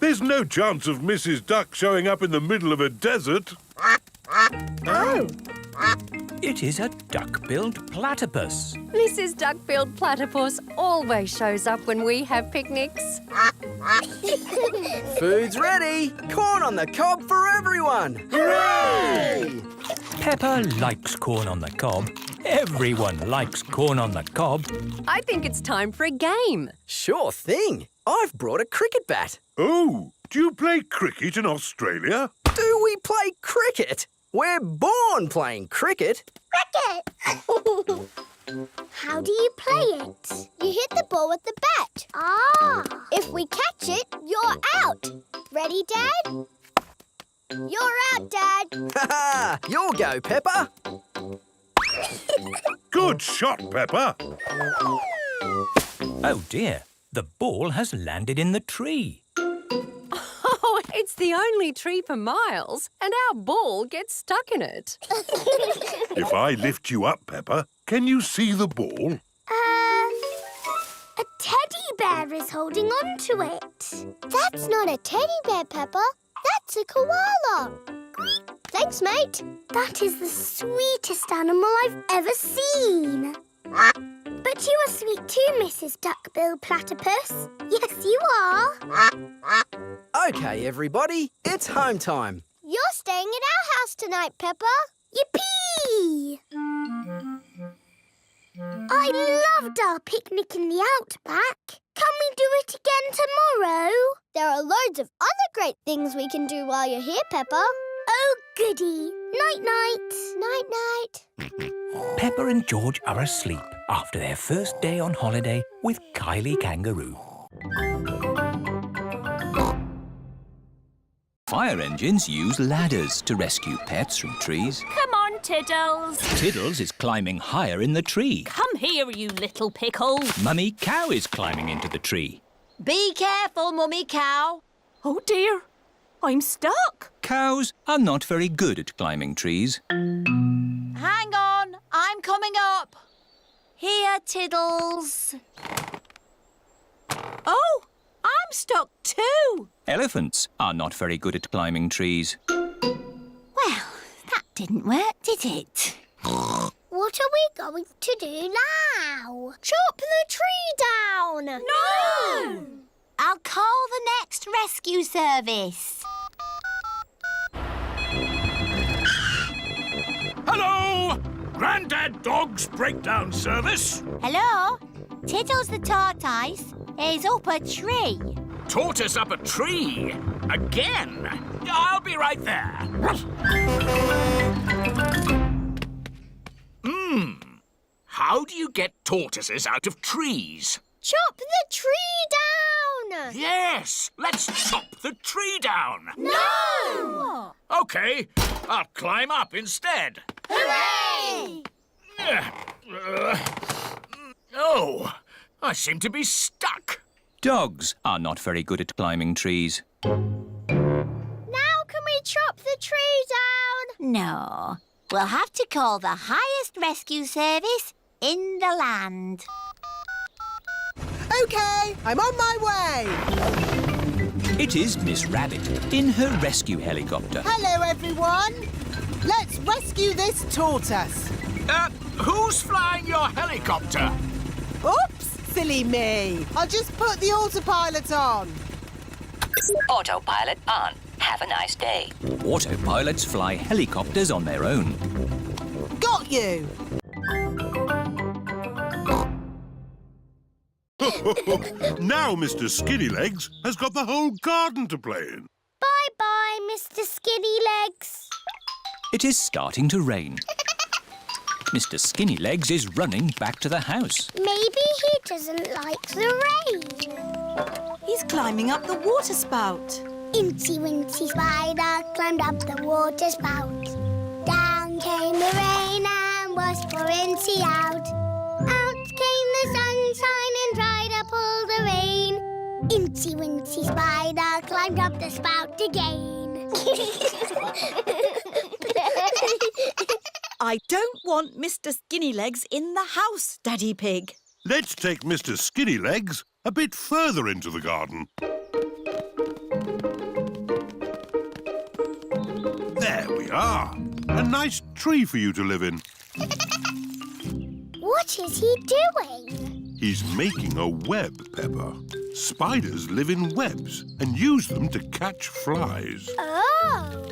There's no chance of Mrs. Duck showing up in the middle of a desert. Oh! It is a duck-billed platypus. Mrs. Duck-billed Platypus always shows up when we have picnics. Food's ready! Corn on the cob for everyone! Hooray! Peppa likes corn on the cob. Everyone likes corn on the cob. I think it's time for a game. Sure thing. I've brought a cricket bat. Oh, do you play cricket in Australia? Do we play cricket? We're born playing cricket. Cricket! How do you play it? You hit the ball with the bat. Ah! If we catch it, you're out. Ready, Dad? You're out, Dad. Ha! You'll go, Peppa. Good shot, Peppa. Oh dear, the ball has landed in the tree. Oh, it's the only tree for miles, and our ball gets stuck in it. If I lift you up, Peppa, can you see the ball? A teddy bear is holding on to it. That's not a teddy bear, Peppa. That's a koala. Thanks, mate. That is the sweetest animal I've ever seen. But you are sweet too, Mrs. Duck-billed Platypus. Yes, you are. OK, everybody, it's home time. You're staying at our house tonight, Peppa. Yippee! I loved our picnic in the outback. Can we do it again tomorrow? There are loads of other great things we can do while you're here, Peppa. Oh, goody. Night-night. Night-night. Peppa and George are asleep after their first day on holiday with Kylie Kangaroo. Fire engines use ladders to rescue pets from trees. Come on, Tiddles. Tiddles is climbing higher in the tree. Come here, you little pickle. Mummy Cow is climbing into the tree. Be careful, Mummy Cow. Oh, dear. I'm stuck. Cows are not very good at climbing trees. Hang on, I'm coming up. Here, Tiddles. Oh, I'm stuck too. Elephants are not very good at climbing trees. Well, that didn't work, did it? What are we going to do now? Chop the tree down. No! I'll call the next rescue service. Hello! Grandad Dog's Breakdown Service. Hello? Tiddles the tortoise is up a tree. Tortoise up a tree. Again. I'll be right there. How do you get tortoises out of trees? Chop the tree down. Yes, let's chop the tree down. No! OK, I'll climb up instead. Hooray! Oh, I seem to be stuck. Dogs are not very good at climbing trees. Now can we chop the tree down? No, we'll have to call the highest rescue service in the land. OK, I'm on my way. It is Miss Rabbit in her rescue helicopter. Hello, everyone. Let's rescue this tortoise. Who's flying your helicopter? Oops, silly me. I'll just put the autopilot on. Autopilot on. Have a nice day. Autopilots fly helicopters on their own. Got you. Now Mr. Skinnylegs has got the whole garden to play in. Bye-bye, Mr. Skinny Legs. It is starting to rain. Mr. Skinnylegs is running back to the house. Maybe he doesn't like the rain. He's climbing up the water spout. Incy Wincy Spider climbed up the water spout. Down came the rain and washed poor Incy out. Out came the sunshine and dried up all the rain. Incy Wincy Spider climbed up the spout again. I don't want Mr. Skinnylegs in the house, Daddy Pig. Let's take Mr. Skinnylegs a bit further into the garden. A nice tree for you to live in. What is he doing? He's making a web, Peppa. Spiders live in webs and use them to catch flies. Oh,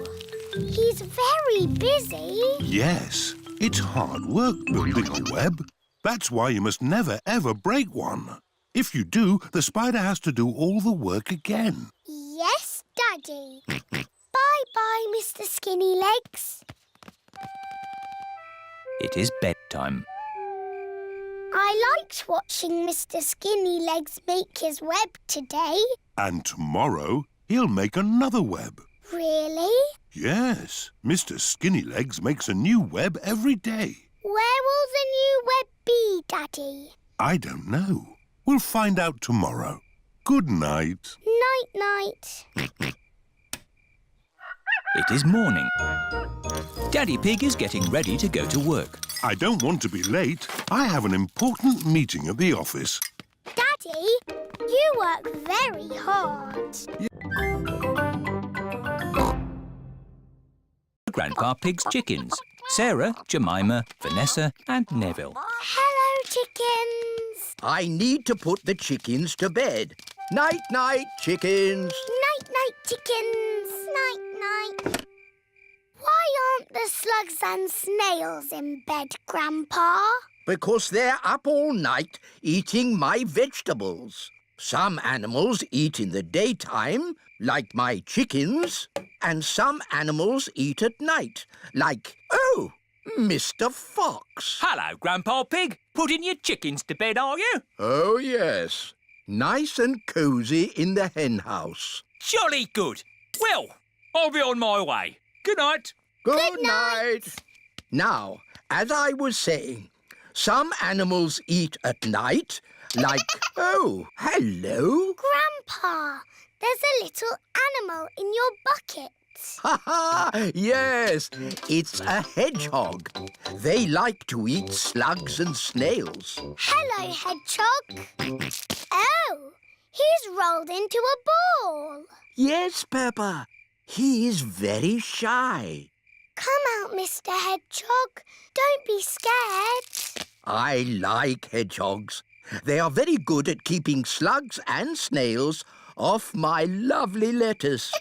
he's very busy. Yes, it's hard work building a web. That's why you must never, ever break one. If you do, the spider has to do all the work again. Yes, Daddy. Bye-bye, Mr. Skinny Legs. It is bedtime. I liked watching Mr. Skinny Legs make his web today. And tomorrow, he'll make another web. Really? Yes, Mr. Skinnylegs makes a new web every day. Where will the new web be, Daddy? I don't know. We'll find out tomorrow. Good night. Night-night. It is morning. Daddy Pig is getting ready to go to work. I don't want to be late. I have an important meeting at the office. Daddy, you work very hard. Grandpa Pig's chickens. Sarah, Jemima, Vanessa and Neville. Hello, chickens. I need to put the chickens to bed. Night-night, chickens. Night-night, chickens. Night-night. Why aren't the slugs and snails in bed, Grandpa? Because they're up all night eating my vegetables. Some animals eat in the daytime, like my chickens, and some animals eat at night, like, oh, Mr. Fox. Hello, Grandpa Pig. Putting your chickens to bed, are you? Oh, yes. Nice and cosy in the hen house. Jolly good. Well, I'll be on my way. Good night. Good night. Now, as I was saying, some animals eat at night, like, oh, hello. Grandpa, there's a little animal in your bucket. Ha ha! Yes, it's a hedgehog. They like to eat slugs and snails. Hello, hedgehog. Oh, he's rolled into a ball. Yes, Peppa. He is very shy. Come out, Mr. Hedgehog. Don't be scared. I like hedgehogs. They are very good at keeping slugs and snails off my lovely lettuce.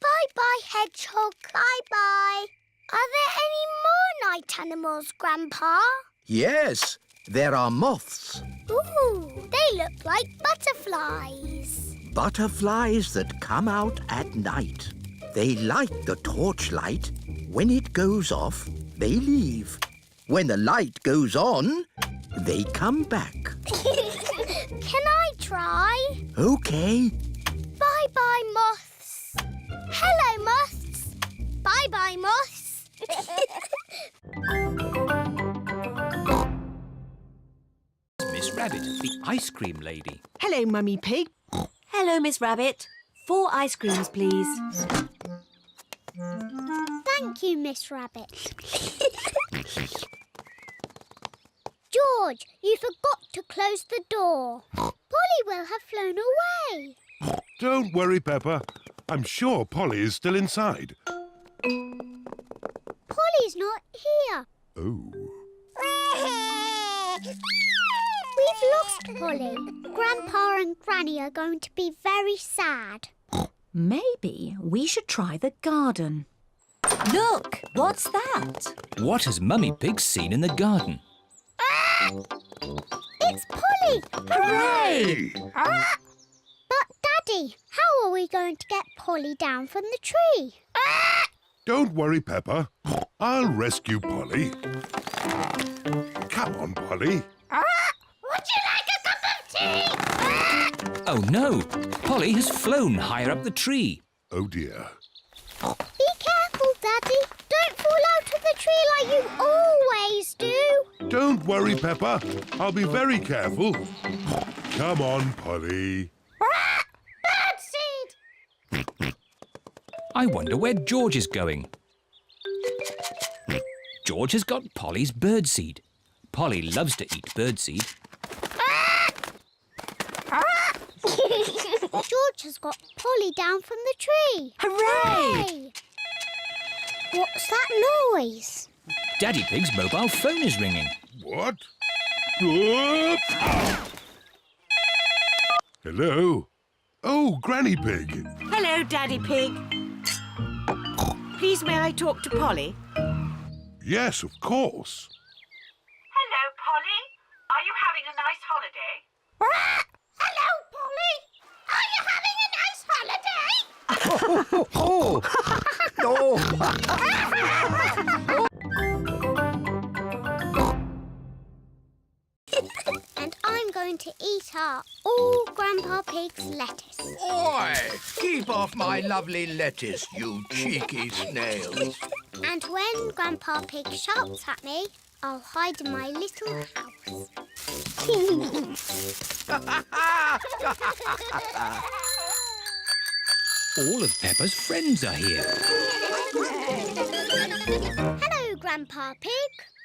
Bye-bye, hedgehog. Bye-bye. Are there any more night animals, Grandpa? Yes, there are moths. Ooh, they look like butterflies. Butterflies that come out at night. They like the torchlight. When it goes off, they leave. When the light goes on, they come back. Can I try? OK. Bye-bye, moths. Hello, moths. Bye-bye, moths. Miss Rabbit, the ice cream lady. Hello, Mummy Pig. Hello, Miss Rabbit. 4 ice creams, please. Thank you, Miss Rabbit. George, you forgot to close the door. Polly will have flown away. Don't worry, Peppa. I'm sure Polly is still inside. Polly's not here. Oh. We've lost Polly. Grandpa and Granny are going to be very sad. Maybe we should try the garden. Look, what's that? What has Mummy Pig seen in the garden? It's Polly! Hooray! But, Daddy, how are we going to get Polly down from the tree? Don't worry, Peppa. I'll rescue Polly. Come on, Polly. Would you like a cup of tea? Oh no! Polly has flown higher up the tree. Oh, dear. Be careful, Daddy. Don't fall out of the tree like you always do. Don't worry, Peppa. I'll be very careful. Come on, Polly. Birdseed! I wonder where George is going. George has got Polly's birdseed. Polly loves to eat birdseed. George has got Polly down from the tree. Hooray! What's that noise? Daddy Pig's mobile phone is ringing. What? Whoop! Hello? Oh, Granny Pig. Hello, Daddy Pig. Please, may I talk to Polly? Yes, of course. Hello, Polly. Are you having a nice holiday? Hello, Polly. Are you having a nice holiday? And I'm going to eat up all Grandpa Pig's lettuce. Oi! Keep off my lovely lettuce, you cheeky snails. And when Grandpa Pig shouts at me, I'll hide in my little house. All of Peppa's friends are here. Hello, Grandpa Pig.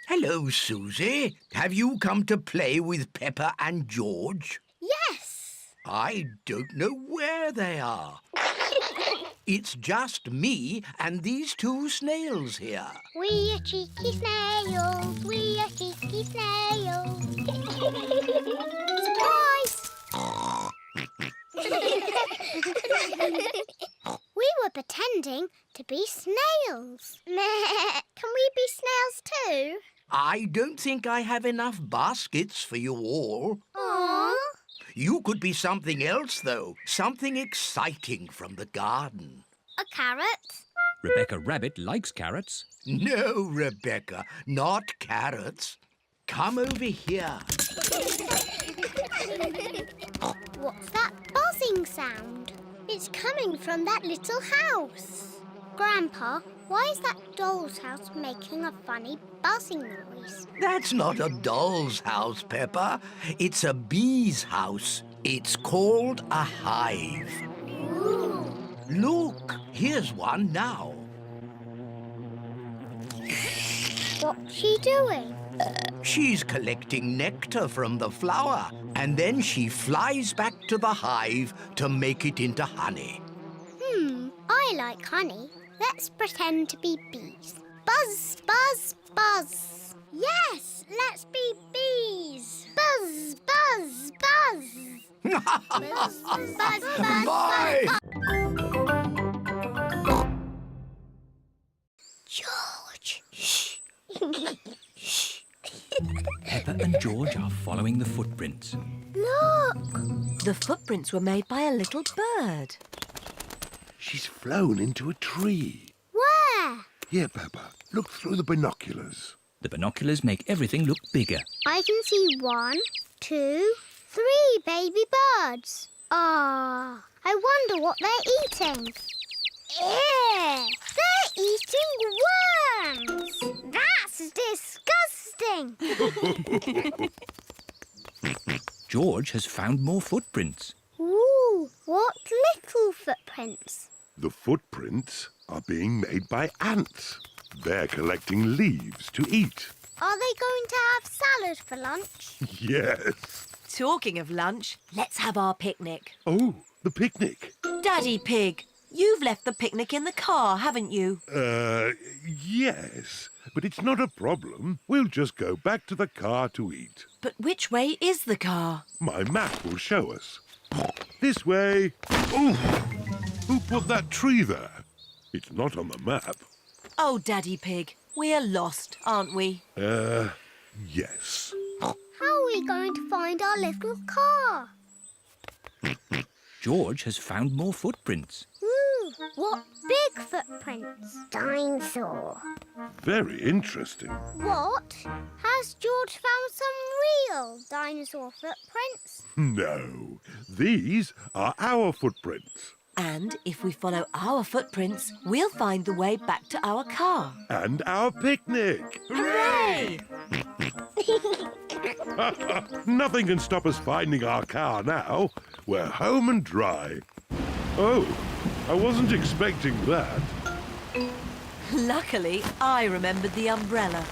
Hello, Suzy. Have you come to play with Peppa and George? Yes. I don't know where they are. It's just me and these two snails here. We are cheeky snails. We are cheeky snails. Surprise! We were pretending to be snails. Can we be snails too? I don't think I have enough baskets for you all. Aww. You could be something else, though. Something exciting from the garden. A carrot? Rebecca Rabbit likes carrots. No, Rebecca, not carrots. Come over here. What's that buzzing sound? It's coming from that little house. Grandpa, why is that doll's house making a funny buzzing noise? That's not a doll's house, Peppa. It's a bee's house. It's called a hive. Ooh. Look, here's one now. What's she doing? She's collecting nectar from the flower, and then she flies back to the hive to make it into honey. I like honey. Let's pretend to be bees. Buzz, buzz, buzz. Yes, let's be bees. Buzz, buzz, buzz. Buzz, buzz, buzz, Bye! buzz. George. Shh. Shh. Peppa and George are following the footprints. Look. The footprints were made by a little bird. She's flown into a tree. Where? Here, Peppa, look through the binoculars. The binoculars make everything look bigger. I can see 1, 2, 3 baby birds. Ah, I wonder what they're eating. Ew! They're eating worms! That's disgusting! George has found more footprints. Ooh, what little footprints? The footprints are being made by ants. They're collecting leaves to eat. Are they going to have salad for lunch? Yes. Talking of lunch, let's have our picnic. Oh, the picnic. Daddy Pig, you've left the picnic in the car, haven't you? Yes. But it's not a problem. We'll just go back to the car to eat. But which way is the car? My map will show us. This way. Oh! Who put that tree there? It's not on the map. Oh, Daddy Pig, we're lost, aren't we? Yes. How are we going to find our little car? George has found more footprints. Ooh, what big footprints? Dine-saw. Very interesting. What? Has George found some real dinosaur footprints? No, these are our footprints. And if we follow our footprints, we'll find the way back to our car. And our picnic. Hooray! Nothing can stop us finding our car now. We're home and dry. Oh, I wasn't expecting that. Luckily, I remembered the umbrella.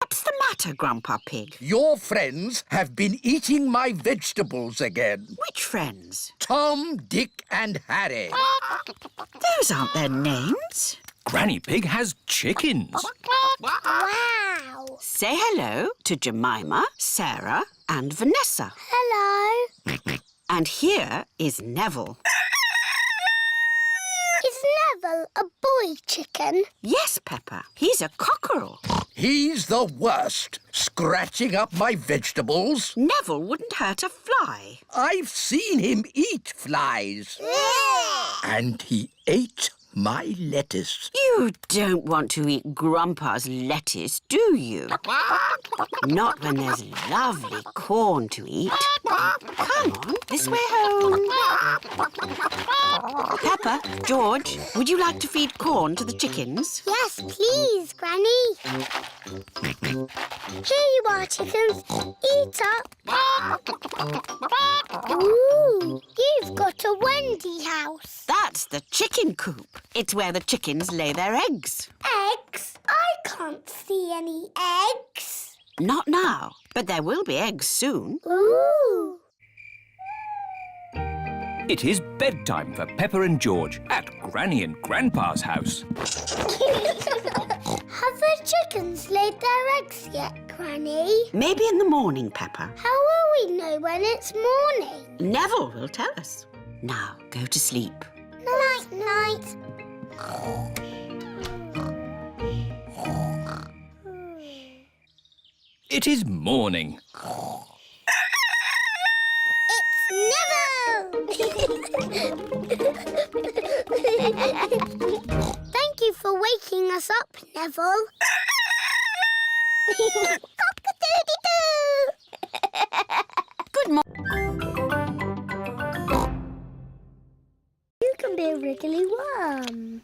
What's the matter, Grandpa Pig? Your friends have been eating my vegetables again. Which friends? Tom, Dick and Harry. Those aren't their names. Granny Pig has chickens. Wow! Say hello to Jemima, Sarah and Vanessa. Hello. And here is Neville. Is Neville a boy chicken? Yes, Peppa. He's a cockerel. He's the worst, scratching up my vegetables. Neville wouldn't hurt a fly. I've seen him eat flies. And he ate my lettuce. You don't want to eat Grandpa's lettuce, do you? Not when there's lovely corn to eat. Come on, this way home. Peppa, George, would you like to feed corn to the chickens? Yes, please, Granny. Here you are, chickens. Eat up. Ooh, you've got a Wendy house. That's the chicken coop. It's where the chickens lay their eggs. Eggs? I can't see any eggs. Not now, but there will be eggs soon. Ooh. It is bedtime for Peppa and George at Granny and Grandpa's house. Have the chickens laid their eggs yet, Granny? Maybe in the morning, Peppa. How will we know when it's morning? Neville will tell us. Now, go to sleep. Night, night. It is morning. Thank you for waking us up, Neville. Cock-a-doodle-doo! Good morning. You can be a wriggly worm.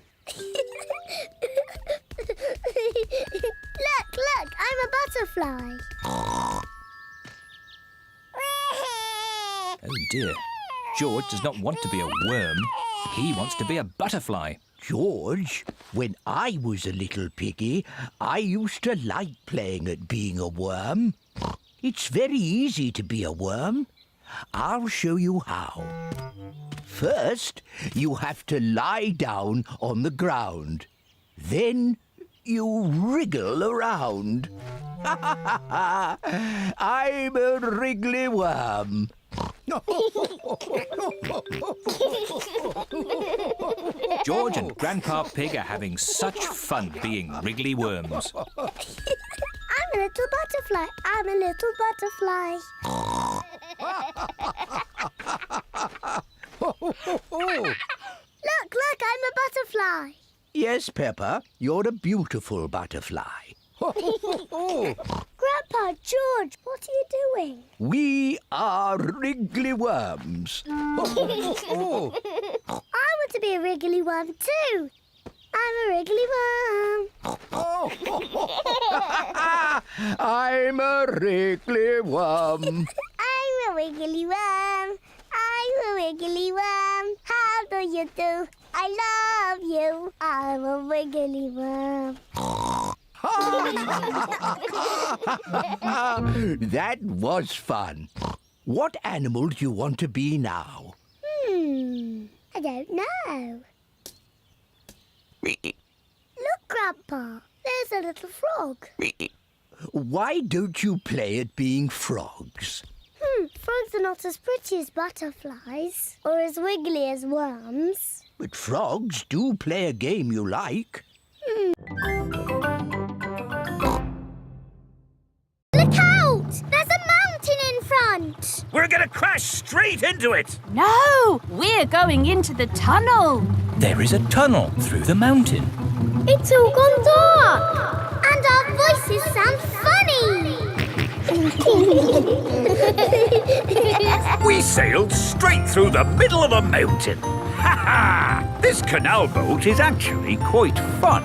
Look, I'm a butterfly. Oh dear. George does not want to be a worm. He wants to be a butterfly. George, when I was a little piggy, I used to like playing at being a worm. It's very easy to be a worm. I'll show you how. First, you have to lie down on the ground. Then you wriggle around. I'm a wriggly worm. George and Grandpa Pig are having such fun being wriggly worms. I'm a little butterfly. I'm a little butterfly. Look, I'm a butterfly. Yes, Peppa, you're a beautiful butterfly. Grandpa, George, what are you doing? We are wriggly worms. I want to be a wriggly worm too. I'm a wriggly worm. I'm a wriggly worm. I'm a wiggly worm. I'm a wiggly worm. How do you do? I love you. I'm a wiggly worm. That was fun. What animal do you want to be now? I don't know. Look, Grandpa. There's a little frog. Why don't you play at being frogs? Frogs are not as pretty as butterflies or as wiggly as worms. But frogs do play a game you like. Look out! There's a mountain in front! We're gonna crash straight into it! No! We're going into the tunnel. There is a tunnel through the mountain. It's all gone dark! And our voices sound funny! We sailed straight through the middle of a mountain. Ha ha! This canal boat is actually quite fun.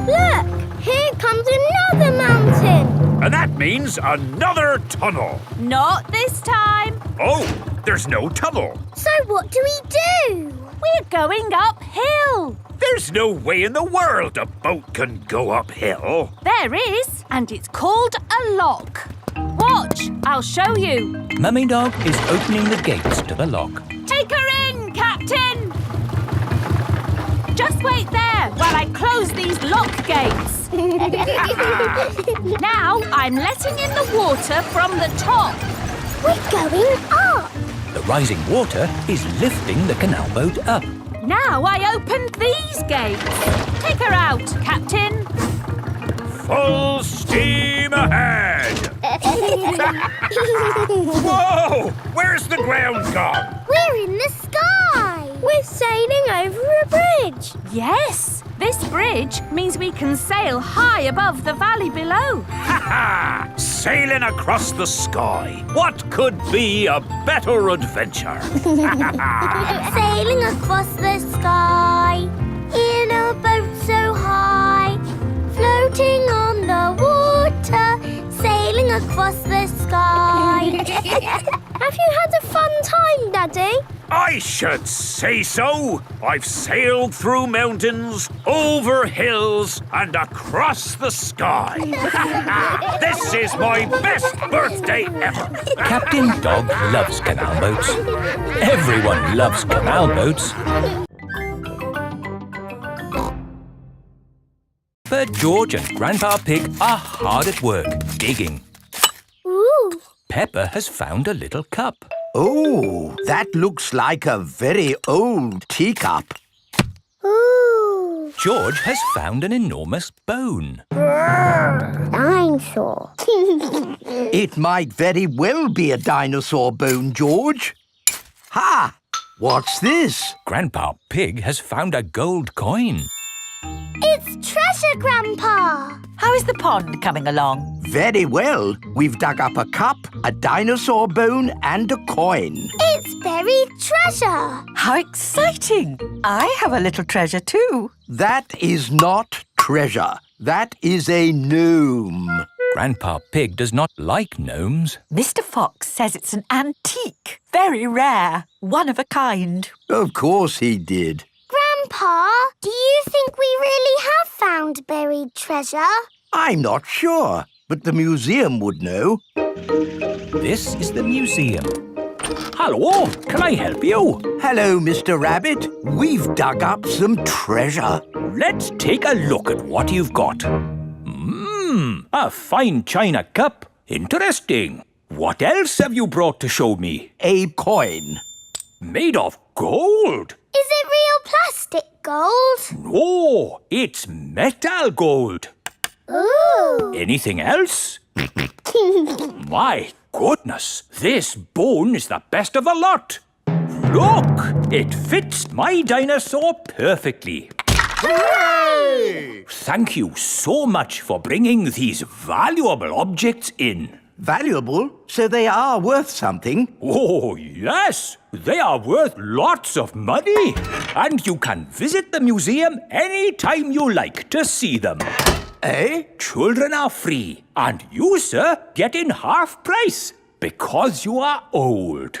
Look! Here comes another mountain! And that means another tunnel. Not this time. Oh, there's no tunnel. So what do we do? We're going uphill. There's no way in the world a boat can go uphill. There is, and it's called a lock. Watch, I'll show you. Mummy Dog is opening the gates to the lock. Take her in, Captain! Just wait there while I close these lock gates. Now I'm letting in the water from the top. We're going up. The rising water is lifting the canal boat up. Now I opened these gates. Take her out, Captain. Full steam ahead! Whoa! Where's the ground gone? We're in the sky. We're sailing over a bridge. Yes, this bridge means we can sail high above the valley below. Ha ha! Sailing across the sky. What could be a better adventure? Sailing across the sky in a boat so high, floating on the water, sailing across the sky. Have you had a fun time, Daddy? I should say so. I've sailed through mountains, over hills, and across the sky. This is my best birthday ever. Captain Dog loves canal boats. Everyone loves canal boats. But George and Grandpa Pig are hard at work, digging. Ooh. Peppa has found a little cup. Oh, that looks like a very old teacup. Ooh. George has found an enormous bone. Dinosaur. It might very well be a dinosaur bone, George. Ha! What's this? Grandpa Pig has found a gold coin. It's treasure, Grandpa. How is the pond coming along? Very well. We've dug up a cup, a dinosaur bone and a coin. It's buried treasure. How exciting! I have a little treasure too. That is not treasure. That is a gnome. Grandpa Pig does not like gnomes. Mr. Fox says it's an antique, very rare, one of a kind. Of course he did. Grandpa, do you think we really have found buried treasure? I'm not sure, but the museum would know. This is the museum. Hello, can I help you? Hello, Mr. Rabbit. We've dug up some treasure. Let's take a look at what you've got. A fine china cup. Interesting. What else have you brought to show me? A coin. Made of gold? Is it real plastic gold? No, it's metal gold. Ooh. Anything else? My goodness, this bone is the best of the lot. Look, it fits my dinosaur perfectly. Hooray! Thank you so much for bringing these valuable objects in. Valuable? So they are worth something? Oh, yes. They are worth lots of money. And you can visit the museum any time you like to see them. Eh? Children are free. And you, sir, get in half price because you are old.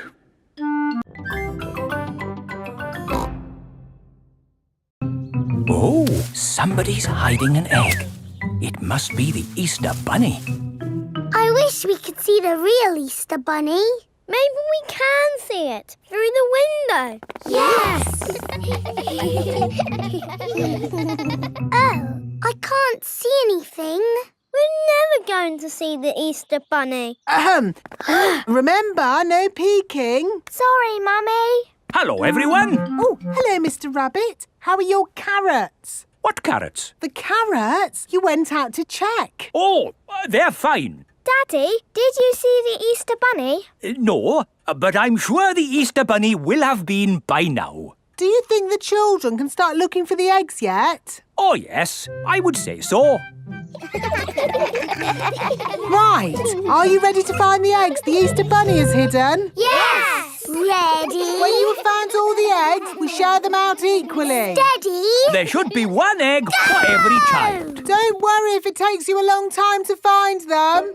Oh, somebody's hiding an egg. It must be the Easter Bunny. I wish we could see the real Easter Bunny. Maybe we can see it through the window. Yes! Oh, I can't see anything. We're never going to see the Easter Bunny. Remember, no peeking. Sorry, Mummy. Hello, everyone. Oh, hello, Mr. Rabbit. How are your carrots? What carrots? The carrots? You went out to check. Oh, they're fine. Daddy, did you see the Easter Bunny? No, but I'm sure the Easter Bunny will have been by now. Do you think the children can start looking for the eggs yet? Oh, yes, I would say so. Right. Are you ready to find the eggs the Easter Bunny has hidden? Yes! Steady. When you have found all the eggs, we share them out equally. Steady. There should be one egg for every child. Don't worry if it takes you a long time to find them.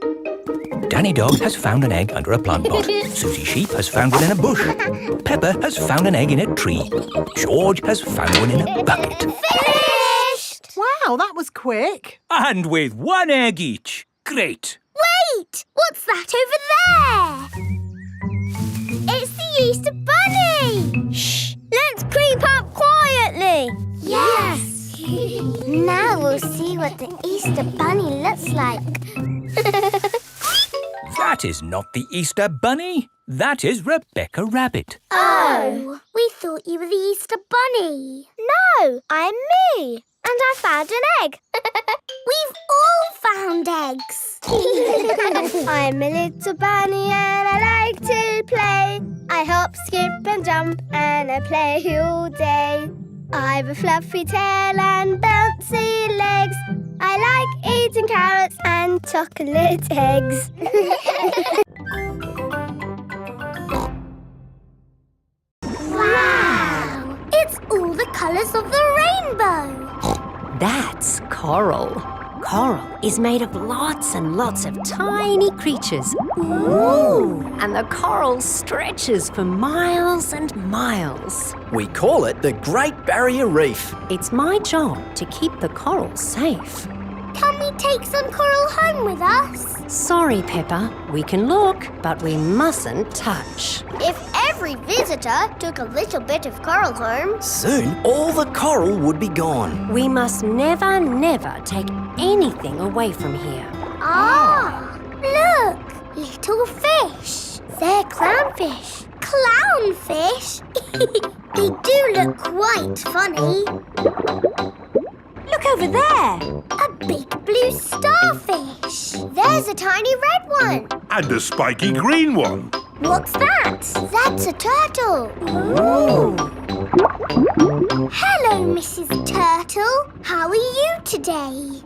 Danny Dog has found an egg under a plant pot. Suzy Sheep has found one in a bush. Peppa has found an egg in a tree. George has found one in a bucket. Finished. Wow, that was quick. And with one egg each. Great. Wait, what's that over there? It's the Easter Bunny. Shh, let's creep up quietly. Yes. Now we'll see what the Easter Bunny looks like. That is not the Easter Bunny. That is Rebecca Rabbit. Oh, we thought you were the Easter Bunny. No, I'm me. And I found an egg. We've all found eggs. I'm a little bunny and I like to play. I hop, skip and jump and I play all day. I've a fluffy tail and bouncy legs. I like eating carrots and chocolate eggs. Wow! It's all the colours of the rainbow. That's coral. Coral is made of lots and lots of tiny creatures. Ooh! And the coral stretches for miles and miles. We call it the Great Barrier Reef. It's my job to keep the coral safe. Can we take some coral home with us? Sorry, Peppa. We can look, but we mustn't touch. If every visitor took a little bit of coral home, Soon all the coral would be gone. We must never, never take anything away from here. Ah, look, little fish. They're clownfish. Clownfish? They do look quite funny. Look over there. A big blue starfish. There's a tiny red one. And a spiky green one. What's that? That's a turtle. Ooh. Hello, Mrs. Turtle. How are you today?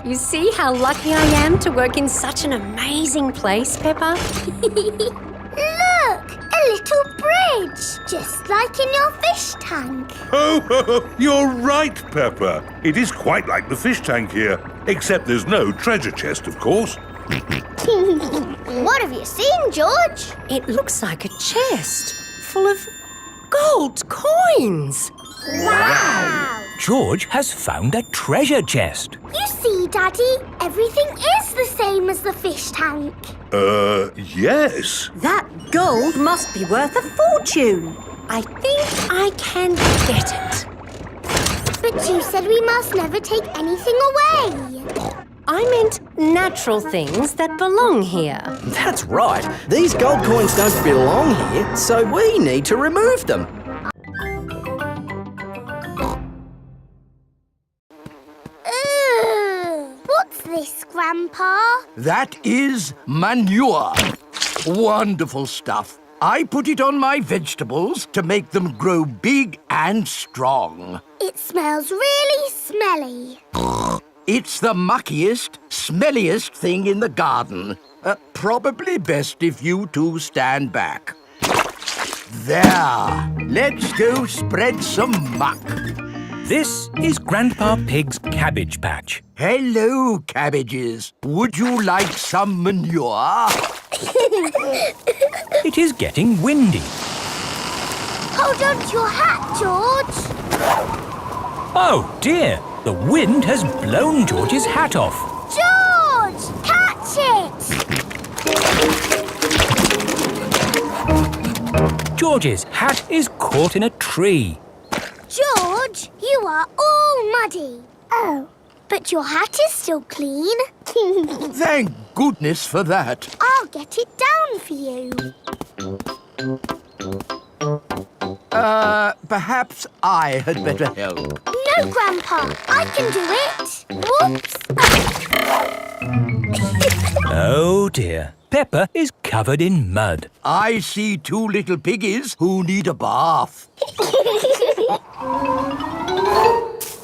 You see how lucky I am to work in such an amazing place, Peppa? Look, a little bridge, just like in your fish tank. Oh, you're right, Peppa. It is quite like the fish tank here, except there's no treasure chest, of course. What have you seen, George? It looks like a chest full of gold coins. Wow! George has found a treasure chest. You see, Daddy, everything is the same as the fish tank. Yes. That gold must be worth a fortune. I think I can get it. But you said we must never take anything away. I meant natural things that belong here. That's right. These gold coins don't belong here, so we need to remove them. What's this, Grandpa? That is manure. Wonderful stuff. I put it on my vegetables to make them grow big and strong. It smells really smelly. It's the muckiest, smelliest thing in the garden. Probably best if you two stand back. There. Let's go spread some muck. This is Grandpa Pig's cabbage patch. Hello, cabbages. Would you like some manure? It is getting windy. Hold on to your hat, George. Oh dear, the wind has blown George's hat off. George, catch it! George's hat is caught in a tree. George, you are all muddy. Oh, but your hat is still clean. Thank goodness for that. I'll get it down for you. Perhaps I had better help. No, Grandpa, I can do it. Whoops. Oh dear, Peppa is covered in mud. I see two little piggies who need a bath.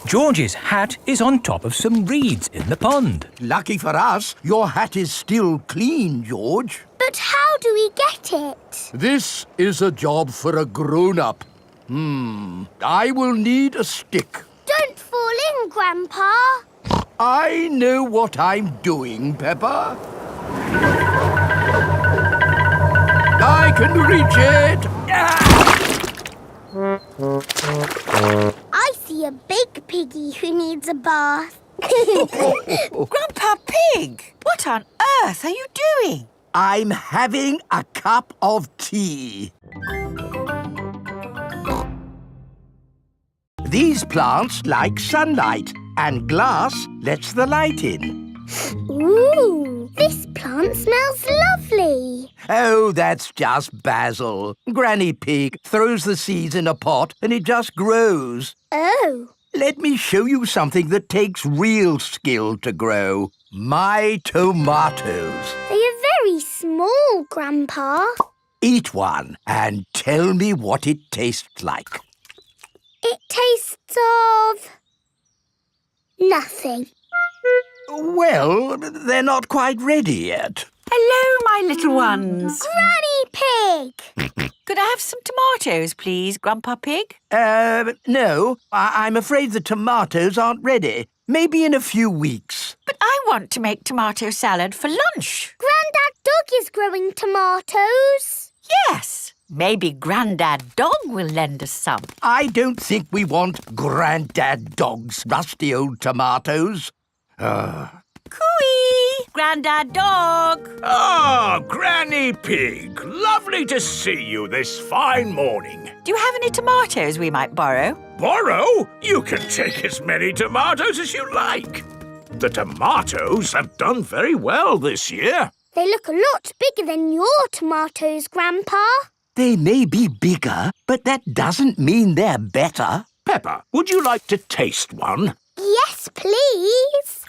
George's hat is on top of some reeds in the pond. Lucky for us, your hat is still clean, George. But how do we get it? This is a job for a grown-up. I will need a stick. Don't fall in, Grandpa. I know what I'm doing, Peppa. I can reach it. I see a big piggy who needs a bath. Grandpa Pig, what on earth are you doing? I'm having a cup of tea. These plants like sunlight, and glass lets the light in. Ooh, this plant smells lovely. Oh, that's just basil. Granny Pig throws the seeds in a pot and it just grows. Oh. Let me show you something that takes real skill to grow. My tomatoes. They are very small, Grandpa. Eat one and tell me what it tastes like. It tastes of... nothing. Well, they're not quite ready yet. Hello, my little ones. Granny Pig! Could I have some tomatoes, please, Grandpa Pig? No. I'm afraid the tomatoes aren't ready. Maybe in a few weeks. But I want to make tomato salad for lunch. Grandad Dog is growing tomatoes. Yes. Maybe Grandad Dog will lend us some. I don't think we want Grandad Dog's rusty old tomatoes. Cooey! Grandad Dog! Ah, Granny Pig. Lovely to see you this fine morning. Do you have any tomatoes we might borrow? Borrow? You can take as many tomatoes as you like. The tomatoes have done very well this year. They look a lot bigger than your tomatoes, Grandpa. They may be bigger, but that doesn't mean they're better. Peppa, would you like to taste one? Yes, please.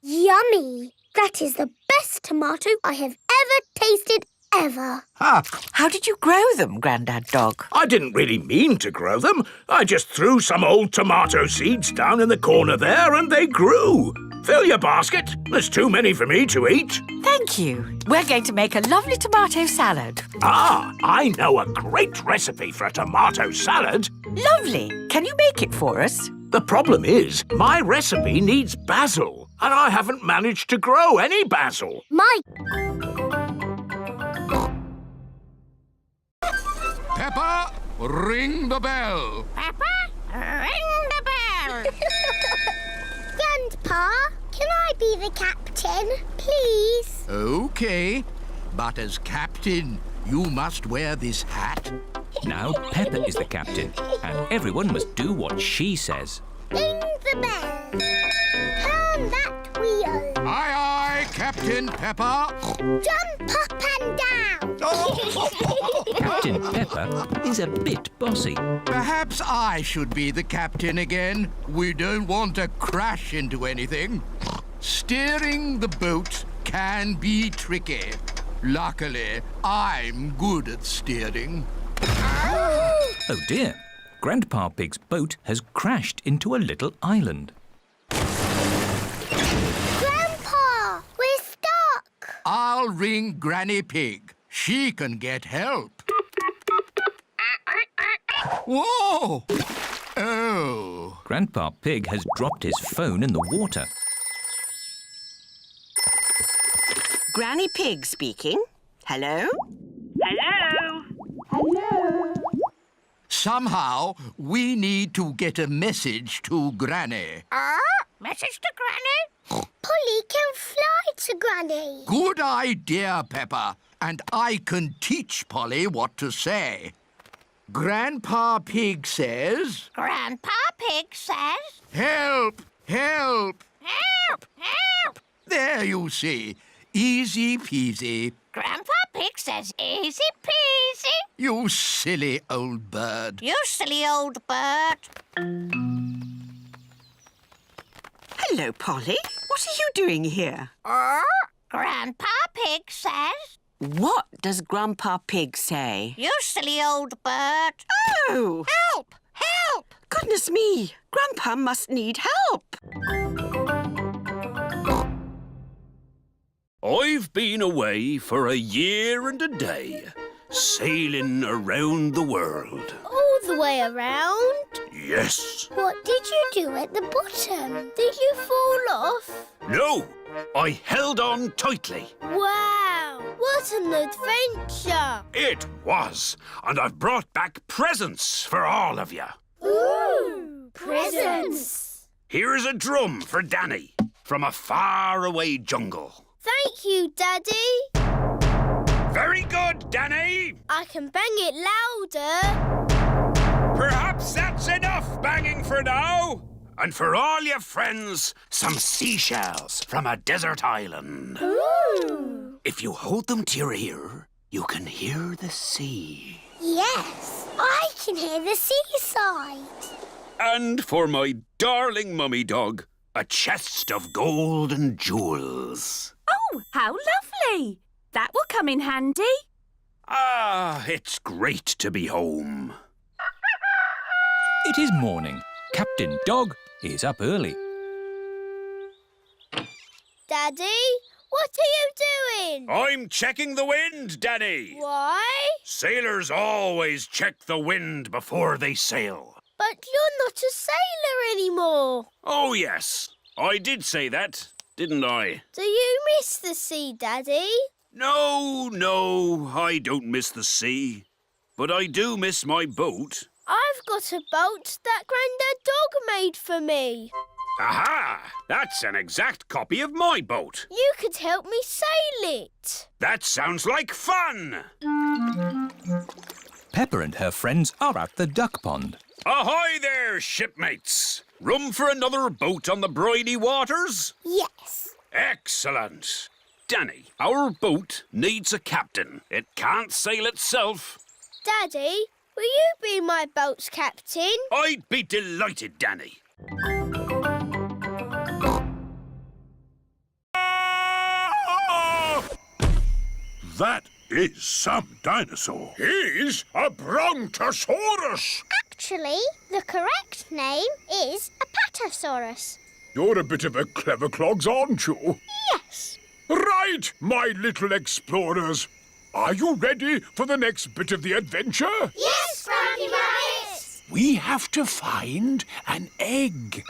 Yummy. That is the best tomato I have ever tasted ever. How did you grow them, Grandad Dog? I didn't really mean to grow them. I just threw some old tomato seeds down in the corner there and they grew. Fill your basket. There's too many for me to eat. Thank you. We're going to make a lovely tomato salad. Ah, I know a great recipe for a tomato salad. Lovely. Can you make it for us? The problem is, my recipe needs basil, and I haven't managed to grow any basil. Peppa, ring the bell. Peppa, ring the bell. Grandpa, can I be the captain, please? OK, but as captain, you must wear this hat. Now Peppa is the captain, and everyone must do what she says. Ring the bell. Turn that wheel. Aye, aye, Captain Peppa. Jump up and down. Captain Peppa is a bit bossy. Perhaps I should be the captain again. We don't want to crash into anything. Steering the boat can be tricky. Luckily, I'm good at steering. Oh dear, Grandpa Pig's boat has crashed into a little island. Grandpa, we're stuck. I'll ring Granny Pig. She can get help. Whoa! Oh. Grandpa Pig has dropped his phone in the water. Granny Pig speaking. Hello? Hello? Hello? Somehow, we need to get a message to Granny. Message to Granny? Polly can fly to Granny. Good idea, Peppa. And I can teach Polly what to say. Grandpa Pig says... Grandpa Pig says... Help! Help! Help! Help! There you see. Easy peasy. Grandpa Pig says easy peasy. You silly old bird. You silly old bird. Hello, Polly. What are you doing here? Grandpa Pig says... What does Grandpa Pig say? You silly old bird. Oh! Help! Help! Goodness me! Grandpa must need help. I've been away for a year and a day, sailing around the world. All the way around? Yes. What did you do at the bottom? Did you fall off? No, I held on tightly. Wow! What an adventure! It was, and I've brought back presents for all of you. Ooh! Presents! Here's a drum for Danny from a faraway jungle. Thank you, Daddy. Very good, Danny. I can bang it louder. Perhaps that's enough banging for now. And for all your friends, some seashells from a desert island. Ooh! If you hold them to your ear, you can hear the sea. Yes, I can hear the seaside. And for my darling mummy dog, a chest of gold and jewels. Oh, how lovely! That will come in handy. Ah, it's great to be home. It is morning. Captain Dog is up early. Daddy, what are you doing? I'm checking the wind, Danny. Why? Sailors always check the wind before they sail. But you're not a sailor anymore. Oh, yes. I did say that, didn't I? Do you miss the sea, Daddy? No, I don't miss the sea. But I do miss my boat. I've got a boat that Grandad Dog made for me. Aha! That's an exact copy of my boat. You could help me sail it. That sounds like fun! Peppa and her friends are at the duck pond. Ahoy there, shipmates! Room for another boat on the briny waters? Yes. Excellent. Danny, our boat needs a captain. It can't sail itself. Daddy, will you be my boat's captain? I'd be delighted, Danny. That is some dinosaur. He's a brontosaurus. Actually, the correct name is a patasaurus. You're a bit of a clever clogs, aren't you? Yes. Right, my little explorers. Are you ready for the next bit of the adventure? Yes, Granny Rabbit. We have to find an egg.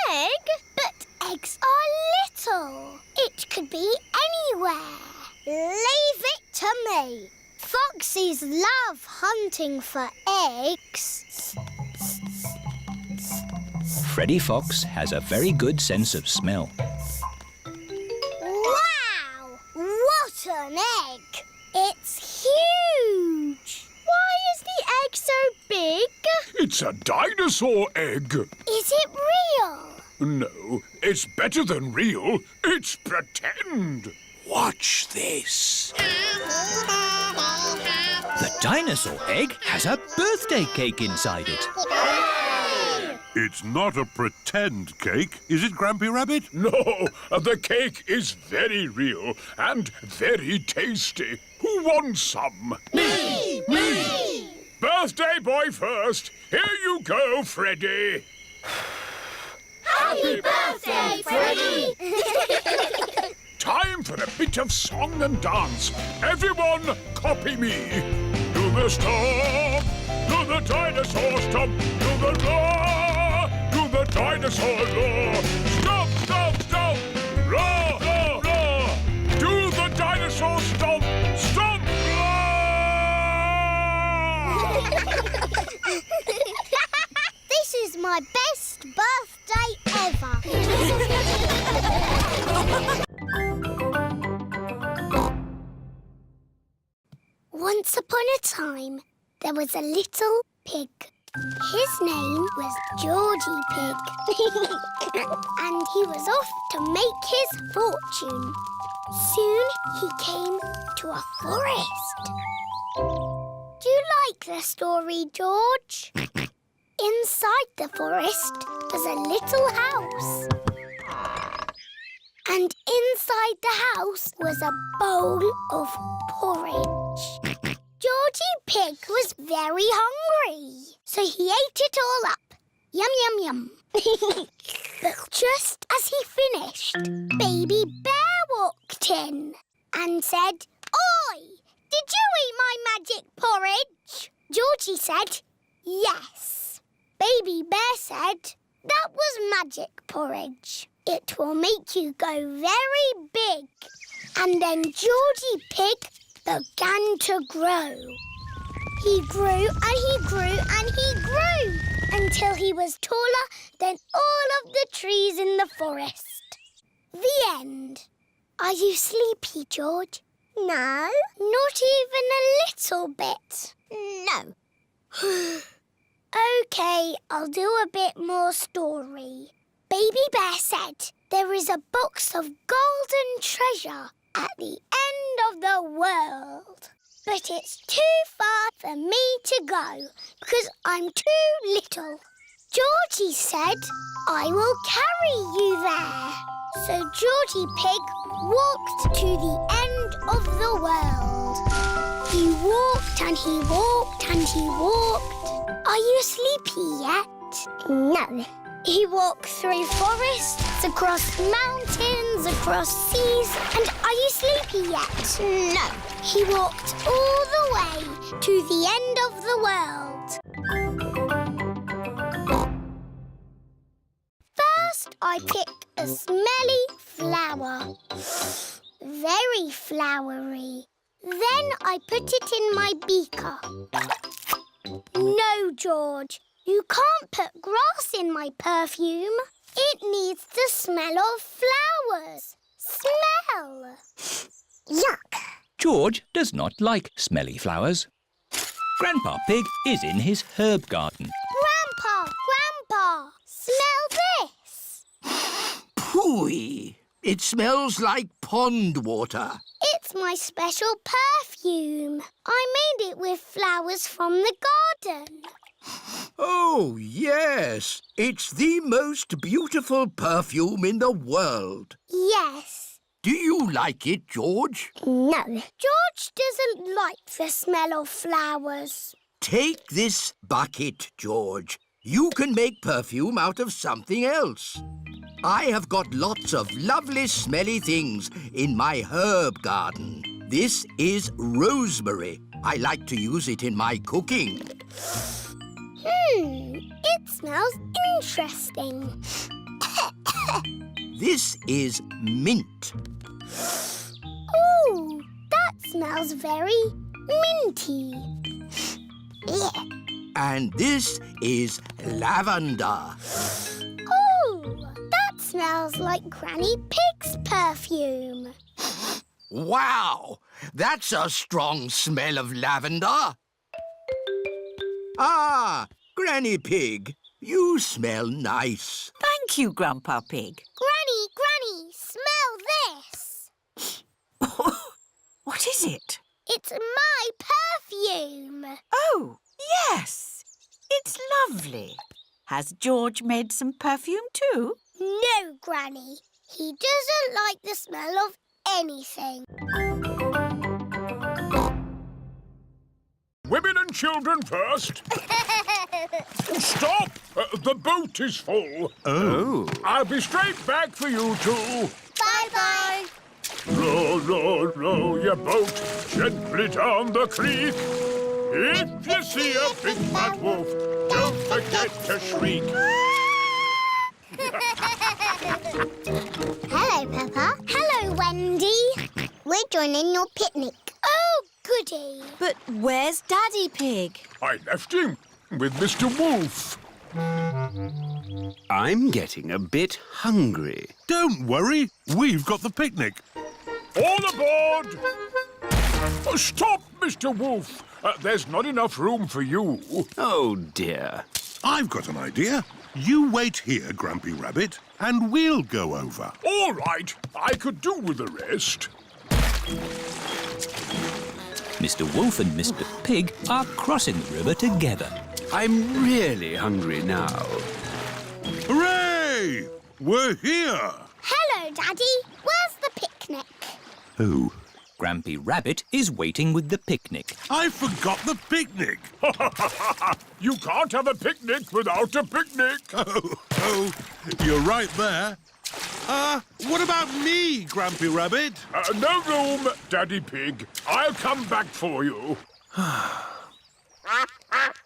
An egg? But eggs are little. It could be anywhere. Leave it to me. Foxes love hunting for eggs. Freddy Fox has a very good sense of smell. Wow! What an egg! It's huge! Why is the egg so big? It's a dinosaur egg. Is it real? No, it's better than real. It's pretend. Watch this. The dinosaur egg has a birthday cake inside it. It's not a pretend cake, is it, Grampy Rabbit? No, the cake is very real and very tasty. Who wants some? Me! Me! Birthday boy first. Here you go, Freddy. Happy birthday, Freddy! Time for a bit of song and dance. Everyone, copy me. Do the stomp, do the dinosaur stomp, do the roar, do the dinosaur roar. Stomp, stomp, stomp, roar, roar, roar. Do the dinosaur stomp, stomp, roar. This is my best birthday ever. Once upon a time, there was a little pig. His name was Georgie Pig. And he was off to make his fortune. Soon he came to a forest. Do you like the story, George? Inside the forest was a little house. And inside the house was a bowl of porridge. Georgie Pig was very hungry, so he ate it all up Yum, yum, yum. But just as he finished, Baby Bear walked in and said, "Oi! Did you eat my magic porridge?" Georgie said, "Yes." Baby Bear said, "That was magic porridge. It will make you go very big." And then Georgie Pig began to grow. He grew and he grew and he grew until he was taller than all of the trees in the forest. The end. Are you sleepy, George? No. Not even a little bit? No. OK, I'll do a bit more story. Baby Bear said there is a box of golden treasure at the end of the world. But it's too far for me to go because I'm too little. Georgie said, "I will carry you there." So Georgie Pig walked to the end of the world. He walked and he walked and he walked. Are you sleepy yet? No. He walked through forests, across mountains, across seas. And are you sleepy yet? No. He walked all the way to the end of the world. First, I picked a smelly flower. Very flowery. Then I put it in my beaker. No, George. You can't put grass in my perfume. It needs the smell of flowers. Smell. Yuck. George does not like smelly flowers. Grandpa Pig is in his herb garden. Grandpa, smell this. Phooey! It smells like pond water. It's my special perfume. I made it with flowers from the garden. Oh, yes. It's the most beautiful perfume in the world. Yes. Do you like it, George? No. George doesn't like the smell of flowers. Take this bucket, George. You can make perfume out of something else. I have got lots of lovely smelly things in my herb garden. This is rosemary. I like to use it in my cooking. It smells interesting. This is mint. Ooh, that smells very minty. And this is lavender. Ooh, that smells like Granny Pig's perfume. Wow! That's a strong smell of lavender. Ah, Granny Pig, you smell nice. Thank you, Grandpa Pig. Granny, smell this. What is it? It's my perfume. Oh, yes. It's lovely. Has George made some perfume too? No, Granny. He doesn't like the smell of anything. Women and children first. Stop! The boat is full. Oh. I'll be straight back for you two. Bye-bye. Row, row, row your boat gently down the creek. If you see a big fat wolf, don't forget to shriek. Hello, Peppa. Hello, Wendy. We're joining your picnic. Oh, goody. But where's Daddy Pig? I left him with Mr. Wolf. I'm getting a bit hungry. Don't worry. We've got the picnic. All aboard! Stop, Mr. Wolf. There's not enough room for you. Oh, dear. I've got an idea. You wait here, Grumpy Rabbit, and we'll go over. All right. I could do with the rest. Mr. Wolf and Mr. Pig are crossing the river together. I'm really hungry now. Hooray! We're here! Hello, Daddy. Where's the picnic? Oh, Grampy Rabbit is waiting with the picnic. I forgot the picnic. You can't have a picnic without a picnic. Oh, you're right there. What about me, Grampy Rabbit? No room, Daddy Pig. I'll come back for you.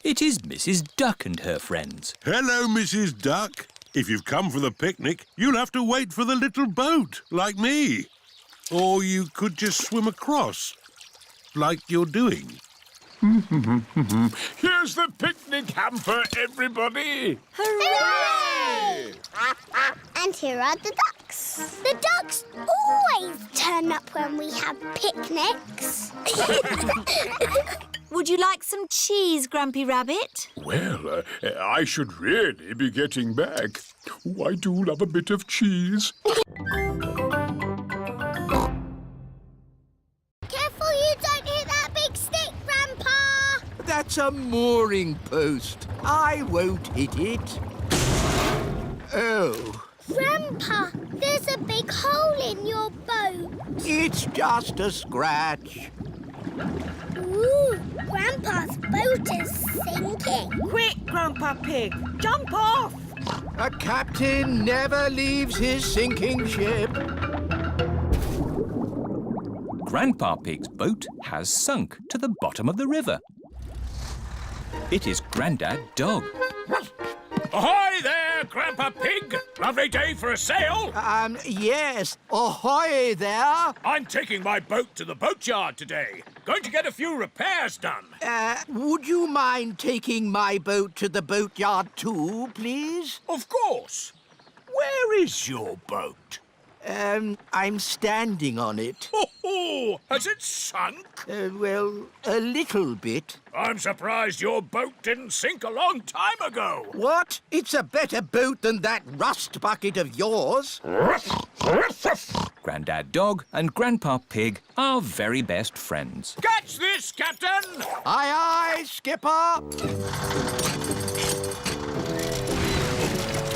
It is Mrs. Duck and her friends. Hello, Mrs. Duck. If you've come for the picnic, you'll have to wait for the little boat, like me. Or you could just swim across, like you're doing. Here's the picnic hamper, everybody. Hooray! And here are the ducks. The ducks always turn up when we have picnics. Would you like some cheese, Grampy Rabbit? Well, I should really be getting back. Oh, I do love a bit of cheese. Careful you don't hit that big stick, Grandpa! That's a mooring post. I won't hit it. Oh. Grandpa, there's a big hole in your boat. It's just a scratch. Ooh, Grandpa's boat is sinking. Quick, Grandpa Pig, jump off! A captain never leaves his sinking ship. Grandpa Pig's boat has sunk to the bottom of the river. It is Grandad Dog. Ahoy there, Grandpa Pig! Lovely day for a sail. Yes. Ahoy there. I'm taking my boat to the boatyard today. Going to get a few repairs done. Would you mind taking my boat to the boatyard too, please? Of course. Where is your boat? I'm standing on it. Oh, has it sunk? Well, a little bit. I'm surprised your boat didn't sink a long time ago. What? It's a better boat than that rust bucket of yours. Grandad Dog and Grandpa Pig are very best friends. Catch this, Captain! Aye, aye, Skipper.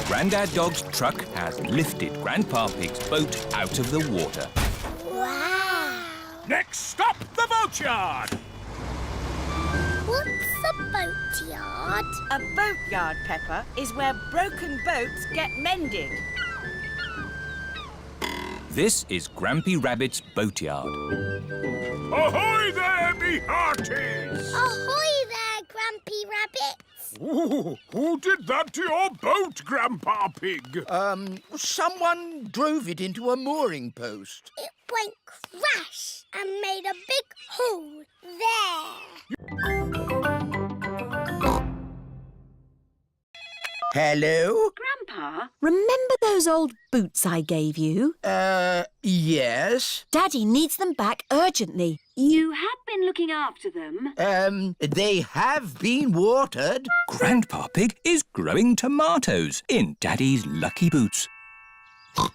Grandad Dog's truck has lifted Grandpa Pig's boat out of the water. Wow! Next stop, the boatyard! What's a boatyard? A boatyard, Peppa, is where broken boats get mended. This is Grampy Rabbit's boatyard. Ahoy there, me hearties! Ahoy there, Grampy Rabbit! Ooh, who did that to your boat, Grandpa Pig? Someone drove it into a mooring post. It went crash and made a big hole there. Hello? Grandpa? Remember those old boots I gave you? Yes. Daddy needs them back urgently. You have been looking after them. They have been watered. Grandpa Pig is growing tomatoes in Daddy's lucky boots.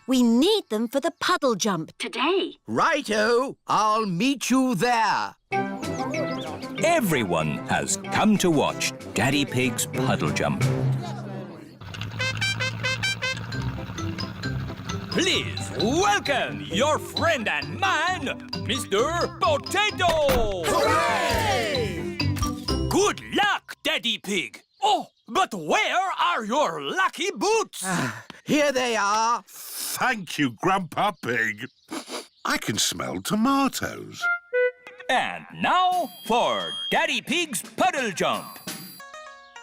We need them for the puddle jump today. Righto, I'll meet you there. Everyone has come to watch Daddy Pig's puddle jump. Please welcome your friend and mine, Mr. Potato! Hooray! Good luck, Daddy Pig! Oh, but where are your lucky boots? Here they are. Thank you, Grandpa Pig. I can smell tomatoes. And now for Daddy Pig's puddle jump.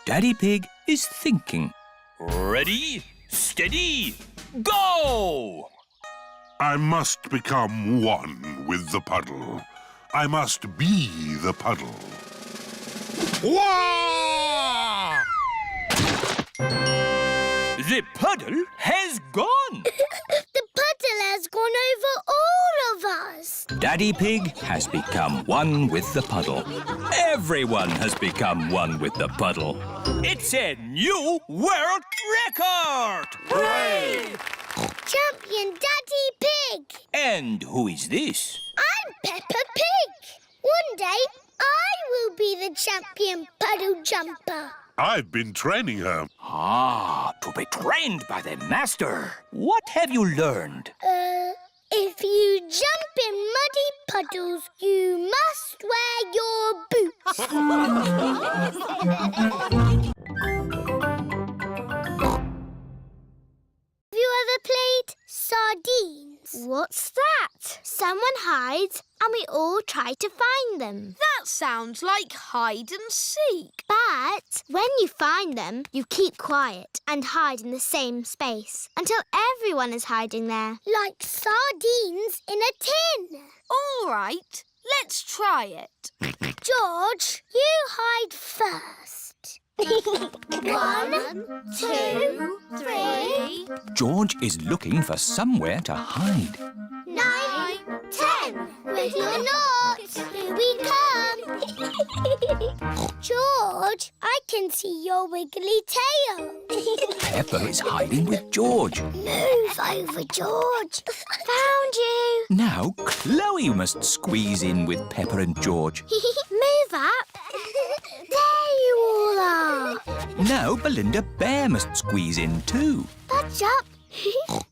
Daddy Pig is thinking. Ready, steady, go! I must become one with the puddle. I must be the puddle. Wah! The puddle has gone. The puddle has gone over all of us. Daddy Pig has become one with the puddle. Everyone has become one with the puddle. It's a new world record! Hooray! Champion Daddy Pig. And who is this? I'm Peppa Pig. One day, I will be the champion puddle jumper. I've been training her. Ah, to be trained by the master. What have you learned? If you jump in muddy Puddles, you must wear your boots. Have you ever played sardines? What's that? Someone hides and we all try to find them. That sounds like hide and seek. But when you find them, you keep quiet and hide in the same space until everyone is hiding there. Like sardines in a tin. All right, let's try it. George, you hide first. 1, 2, 3. George is looking for somewhere to hide. 9, 10. Ready or not, here we come. George, I can see your wiggly tail. Peppa is hiding with George. Move over, George. Found you. Now Chloe must squeeze in with Peppa and George. Move up. There you all are. Now Belinda Bear must squeeze in too. Budge up.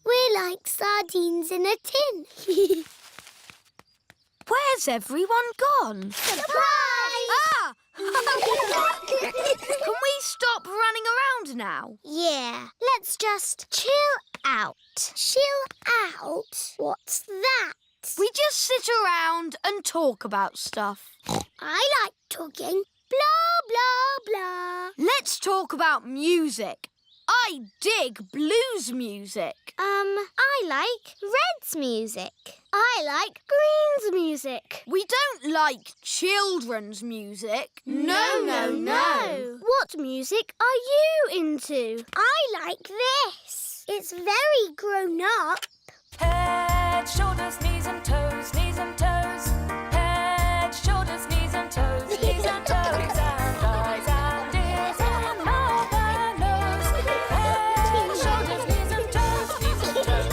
We're like sardines in a tin. Where's everyone gone? Surprise! Ah! Can we stop running around now? Yeah, let's just chill out. Chill out? What's that? We just sit around and talk about stuff. I like talking. Blah, blah, blah. Let's talk about music. I dig blues music. I like Red's music. I like Green's music. We don't like children's music. No. What music are you into? I like this. It's very grown up. Head, shoulders, knees and toes, knees and toes. Head, shoulders, knees and toes, knees and toes. And eyes and ears and mouth and nose. Head, shoulders, knees and toes, knees and toes.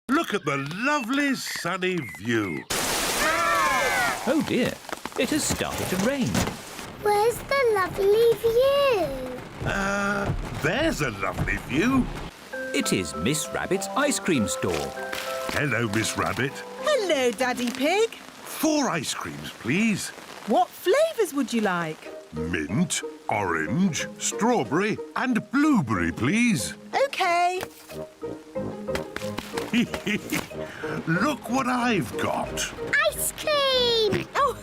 Look at the lovely sunny view. Oh dear, it has started to rain. Where's the lovely view? There's a lovely view. It is Miss Rabbit's ice cream store. Hello, Miss Rabbit. Hello, Daddy Pig. 4 ice creams, please. What flavours would you like? Mint, orange, strawberry and blueberry, please. OK. Look what I've got. Ice cream! Oh,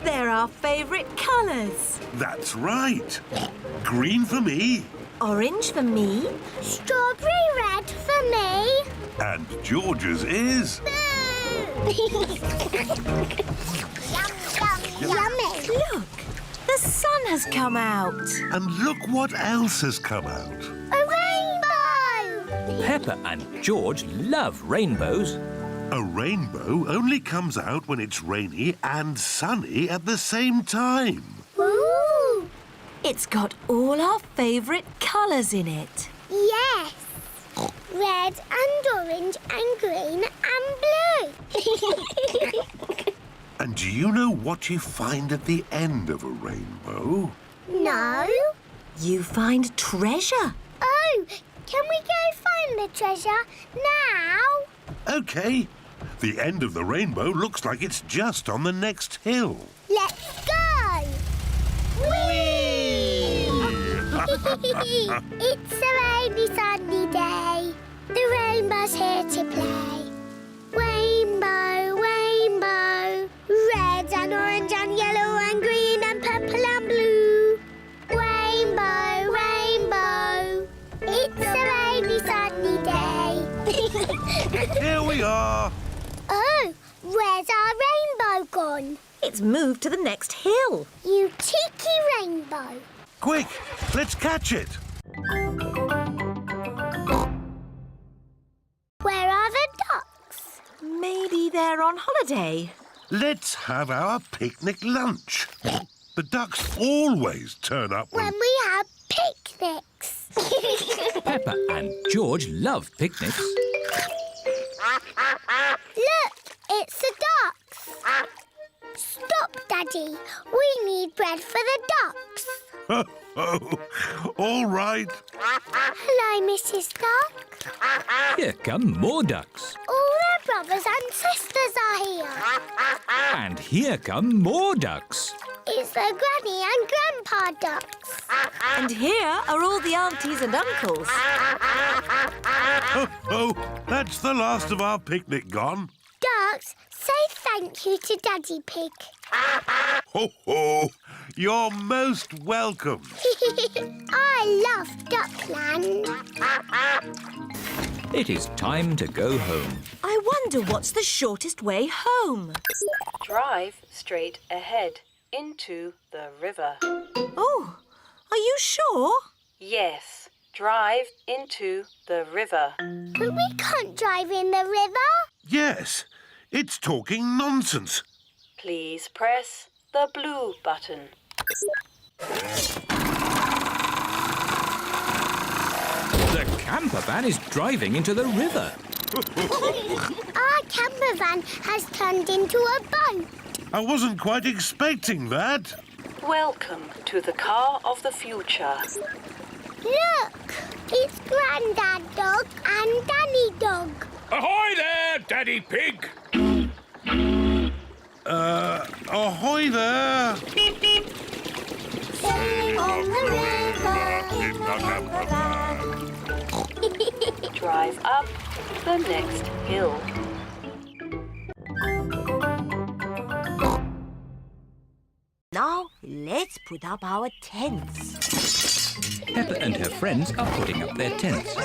they're our favourite colours. That's right. Green for me. Orange for me. Strawberry red for me. And George's is... Yummy. Look, the sun has come out. And look what else has come out. A rainbow! Peppa and George love rainbows. A rainbow only comes out when it's rainy and sunny at the same time. Ooh! It's got all our favourite colours in it. Yes. Red and orange and green and blue. And do you know what you find at the end of a rainbow? No. You find treasure. Oh, can we go find the treasure now? OK. The end of the rainbow looks like it's just on the next hill. Let's go! Whee! It's a rainy, sunny day. The rainbow's here to play. Rainbow, rainbow, red and orange and yellow and green and purple and blue. Rainbow, rainbow, it's a rainy, sunny day. Here we are. Oh, where's our rainbow gone? It's moved to the next hill. You cheeky rainbow. Quick, let's catch it. Where are the ducks? Maybe they're on holiday. Let's have our picnic lunch. The ducks always turn up When we have picnics. Peppa and George love picnics. Look, it's the ducks. Stop, Daddy. We need bread for the ducks. All right. Hello, Mrs. Duck. Here come more ducks. All their brothers and sisters are here. And here come more ducks. It's the Granny and Grandpa ducks. And here are all the aunties and uncles. Oh, that's the last of our picnic gone. Ducks, say thank you to Daddy Pig. Ho, ho. You're most welcome. I love Duckland. It is time to go home. I wonder what's the shortest way home. Drive straight ahead into the river. Oh, are you sure? Yes, drive into the river. But we can't drive in the river. Yes, it's talking nonsense. Please press the blue button. The camper van is driving into the river. Our camper van has turned into a boat. I wasn't quite expecting that. Welcome to the car of the future. Look, it's Grandad Dog and Danny Dog. Ahoy there, Daddy Pig! Ahoy there. Sailing on the river in the camper van. Drive up the next hill. Now, let's put up our tents. Peppa and her friends are putting up their tents.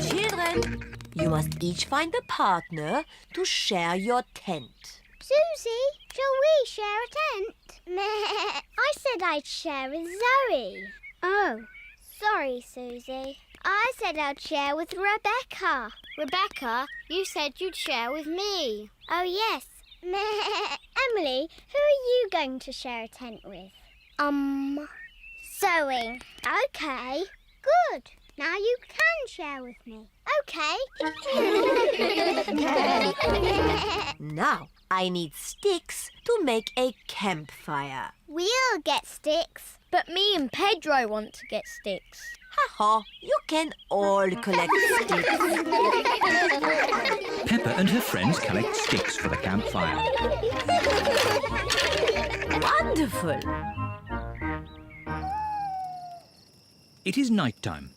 Children, you must each find a partner to share your tent. Susie, shall we share a tent? I said I'd share with Zoe. Oh, sorry, Susie. I said I'd share with Rebecca. Rebecca, you said you'd share with me. Oh, yes. Emily, who are you going to share a tent with? Zoe. Okay, good. Now you can share with me. Okay. Now, I need sticks to make a campfire. We'll get sticks. But me and Pedro want to get sticks. Ha-ha, you can all collect sticks. Peppa and her friends collect sticks for the campfire. Wonderful. It is night time.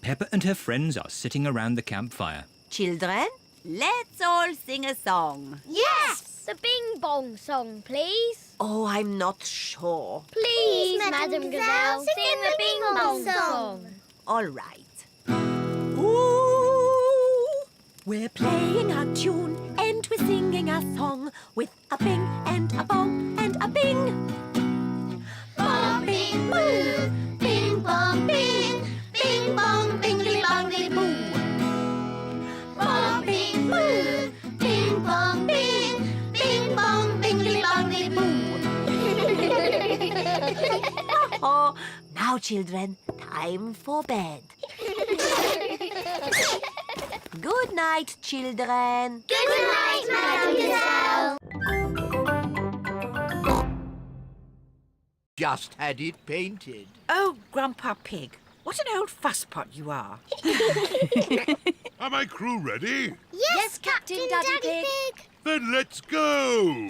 Peppa and her friends are sitting around the campfire. Children, let's all sing a song. Yes! The Bing Bong song, please. Oh, I'm not sure. Please, Madam Gazelle, sing the Bing Bong song. All right. Ooh, we're playing a tune and we're singing a song with a bing and a bong and a bing. Bong, bing, boo. Bing, bong, bing. Bing, bong, bingly, bongly, boo. Bong, bing, boo. Bing, bong, bing. Bing, bong, bingly, bongly, boo. Oh, now, children, time for bed. Good night, children. Good night, Madam Gazelle. Just had it painted. Oh, Grandpa Pig, what an old fusspot you are. Are my crew ready? Yes, Captain Daddy Pig. Then let's go.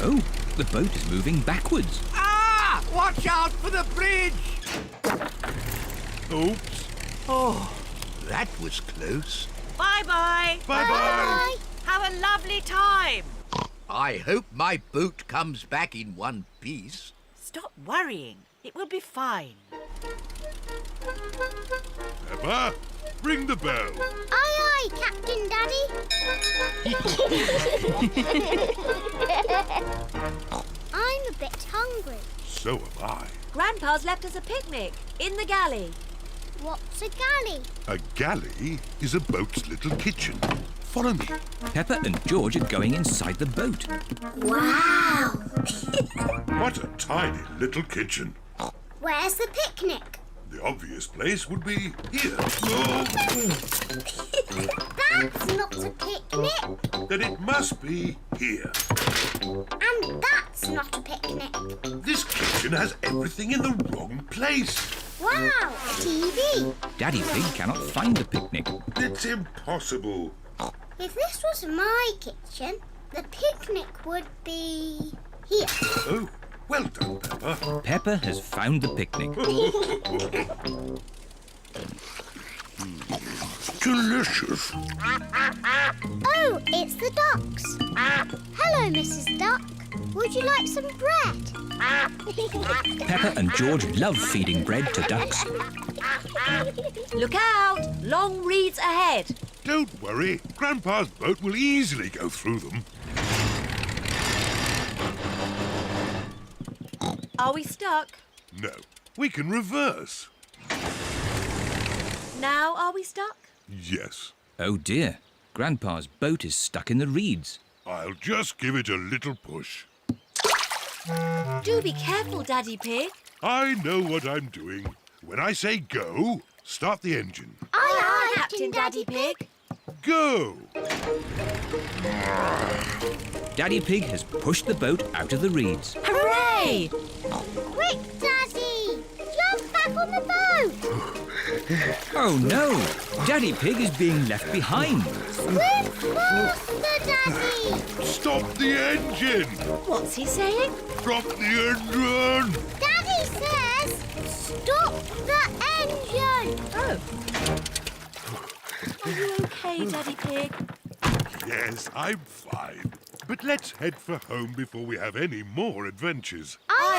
Oh, the boat is moving backwards. Ah! Watch out for the bridge! Oops. Oh, that was close. Bye-bye. Bye-bye. Have a lovely time. I hope my boat comes back in one piece. Stop worrying. It will be fine. Peppa, ring the bell. Aye, aye, Captain Daddy. I'm a bit hungry. So am I. Grandpa's left us a picnic in the galley. What's a galley? A galley is a boat's little kitchen. Follow me. Peppa and George are going inside the boat. Wow! What a tiny little kitchen. Where's the picnic? The obvious place would be here. That's not a picnic. Then it must be here. And that's not a picnic. This kitchen has everything in the wrong place. Wow, a TV. Daddy Pig cannot find the picnic. It's impossible. If this was my kitchen, the picnic would be here. Oh, well done, Peppa. Peppa has found the picnic. Delicious. Oh, it's the ducks. Hello, Mrs. Duck. Would you like some bread? Peppa and George love feeding bread to ducks. Look out! Long reeds ahead. Don't worry. Grandpa's boat will easily go through them. Are we stuck? No, we can reverse. Now are we stuck? Yes. Oh dear, Grandpa's boat is stuck in the reeds. I'll just give it a little push. Do be careful, Daddy Pig. I know what I'm doing. When I say go, start the engine. Aye, Captain Daddy Pig. Go! Daddy Pig has pushed the boat out of the reeds. Hooray! Quick, Daddy! Jump back on the boat! Oh no! Daddy Pig is being left behind. Swim faster, Daddy! Stop the engine! What's he saying? Stop the engine! Daddy says, stop the engine! Oh. Are you okay, Daddy Pig? Yes, I'm fine. But let's head for home before we have any more adventures. Aye,